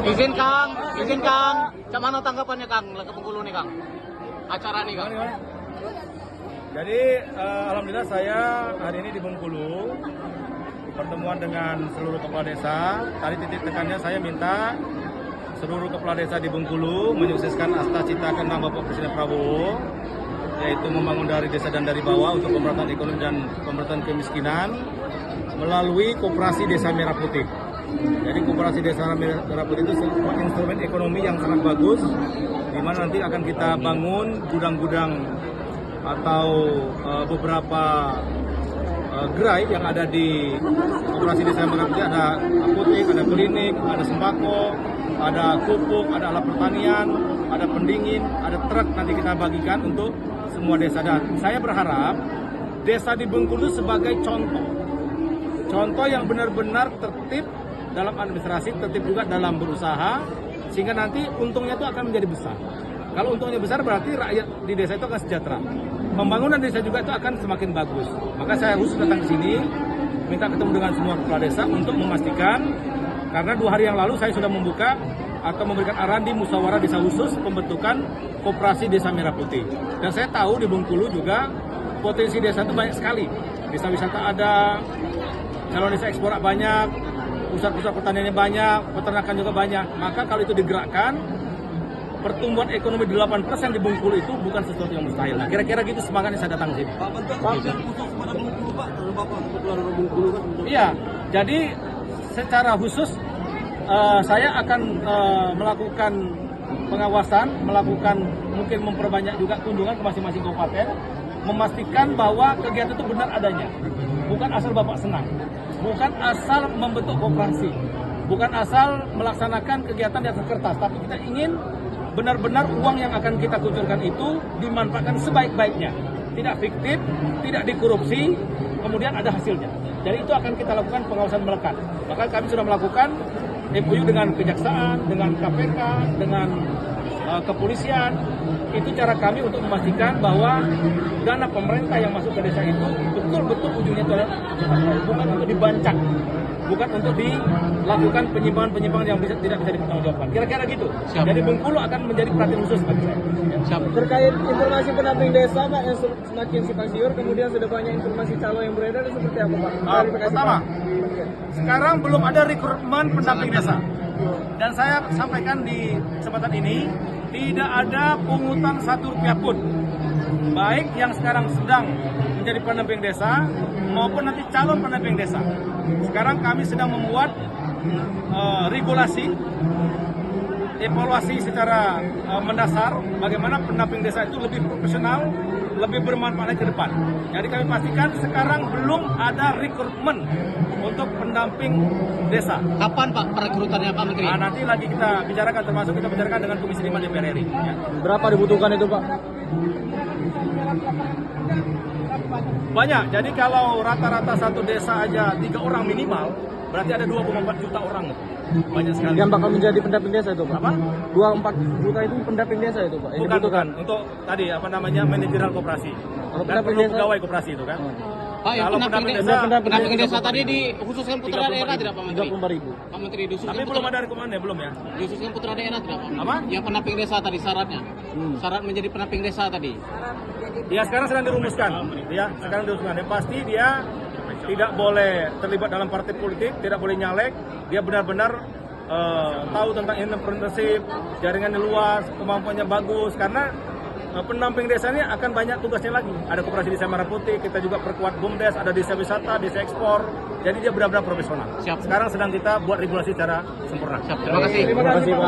Izin Kang. Cak mana tanggapannya Kang? Ke Bengkulu nih Kang. Acara nih Kang. Jadi alhamdulillah saya hari ini di Bengkulu pertemuan dengan seluruh kepala desa. Tadi titik tekannya saya minta seluruh kepala desa di Bengkulu menyukseskan asta cita ke-6 Bapak Presiden Prabowo, yaitu membangun dari desa dan dari bawah untuk pemerataan ekonomi dan pemerataan kemiskinan melalui Koperasi Desa Merah Putih. Jadi Koperasi Desa Merah Putih itu sebuah instrumen ekonomi yang sangat bagus, di mana nanti akan kita bangun gudang-gudang atau beberapa gerai yang ada di Koperasi Desa Merah Putih. Ada apotek, ada klinik, ada sembako, ada pupuk, ada alat pertanian, ada pendingin, ada truk nanti kita bagikan untuk semua desa. Dan saya berharap desa di Bengkulu sebagai contoh yang benar-benar tertib dalam administrasi, tertib juga dalam berusaha, sehingga nanti untungnya itu akan menjadi besar. Kalau untungnya besar berarti rakyat di desa itu akan sejahtera. Pembangunan desa juga itu akan semakin bagus. Maka saya khusus datang ke sini, minta ketemu dengan semua kepala desa untuk memastikan, karena 2 hari yang lalu saya sudah membuka atau memberikan arahan di musyawarah desa khusus pembentukan Koperasi Desa Merah Putih. Dan saya tahu di Bengkulu juga potensi desa itu banyak sekali. Desa wisata ada, calon desa ekspor banyak, pusat-pusat pertaniannya banyak, peternakan juga banyak. Maka kalau itu digerakkan, pertumbuhan ekonomi 8% di Bengkulu itu bukan sesuatu yang mustahil. Nah, kira-kira gitu semangatnya saya datang ke sini. Iya, jadi secara khusus saya akan melakukan pengawasan, mungkin memperbanyak juga kunjungan ke masing-masing kabupaten, memastikan bahwa kegiatan itu benar adanya. Bukan asal Bapak senang, bukan asal membentuk koperasi, bukan asal melaksanakan kegiatan di atas kertas, tapi kita ingin benar-benar uang yang akan kita kucurkan itu dimanfaatkan sebaik-baiknya, tidak fiktif, tidak dikorupsi, kemudian ada hasilnya. Jadi itu akan kita lakukan pengawasan melekat. Maka kami sudah melakukan MOU dengan kejaksaan, dengan KPK, dengan kepolisian. Itu cara kami untuk memastikan bahwa dana pemerintah yang masuk ke desa itu betul-betul ujungnya itu adalah bukan untuk dibancak, bukan untuk dilakukan penyimpangan-penyimpangan yang tidak bisa dipertanggungjawabkan. Kira-kira gitu. Siap. Jadi Bengkulu akan menjadi perhatian khusus bagi saya. Siap. Terkait informasi pendamping desa Pak yang semakin simpang siur, kemudian sudah banyak informasi calon yang beredar, seperti apa Pak? Pertama, sekarang belum ada rekrutmen pendamping desa. Dan saya sampaikan di kesempatan ini, tidak ada pungutan Rp1 pun, baik yang sekarang sedang menjadi pendamping desa maupun nanti calon pendamping desa. Sekarang kami sedang membuat regulasi, evaluasi secara mendasar bagaimana pendamping desa itu lebih profesional, lebih bermanfaat ke depan. Jadi kami pastikan sekarang belum ada rekrutmen untuk pendamping desa. Kapan Pak perekrutannya Pak Menteri? Nah, nanti lagi kita bicarakan, termasuk kita bicarakan dengan Komisi 5 DPR RI. Ya. Berapa dibutuhkan itu Pak? Banyak, jadi kalau rata-rata satu desa aja 3 orang minimal, berarti ada 2,4 juta orang. Banyak sekali. Yang bakal menjadi pendamping desa itu Pak? Apa? 2,4 juta itu pendamping desa itu Pak? Bukan. Untuk tadi manajerial koperasi. Dan perlu pegawai koperasi itu kan. Pak, yang pendamping desa tadi dikhususkan putra daerah tidak Pak Menteri? 35.000. Pak Menteri dikhususkan. Tapi belum ada rekomendasi, belum ya? Dikhususkan putra daerah tidak Pak? Apa? Yang pendamping desa tadi syaratnya. Syarat menjadi pendamping desa tadi. Ya sekarang sedang dirumuskan. Yang pasti dia tidak boleh terlibat dalam partai politik, tidak boleh nyalek. Dia benar-benar tahu tentang entrepreneurship, jaringannya luas, kemampuannya bagus. Karena pendamping desa ini akan banyak tugasnya lagi. Ada Koperasi Desa Merah Putih, kita juga perkuat BUMDes, ada desa wisata, desa ekspor. Jadi dia benar-benar profesional. Siap. Sekarang sedang kita buat regulasi secara sempurna. Siap. Terima kasih. Terima kasih Pak.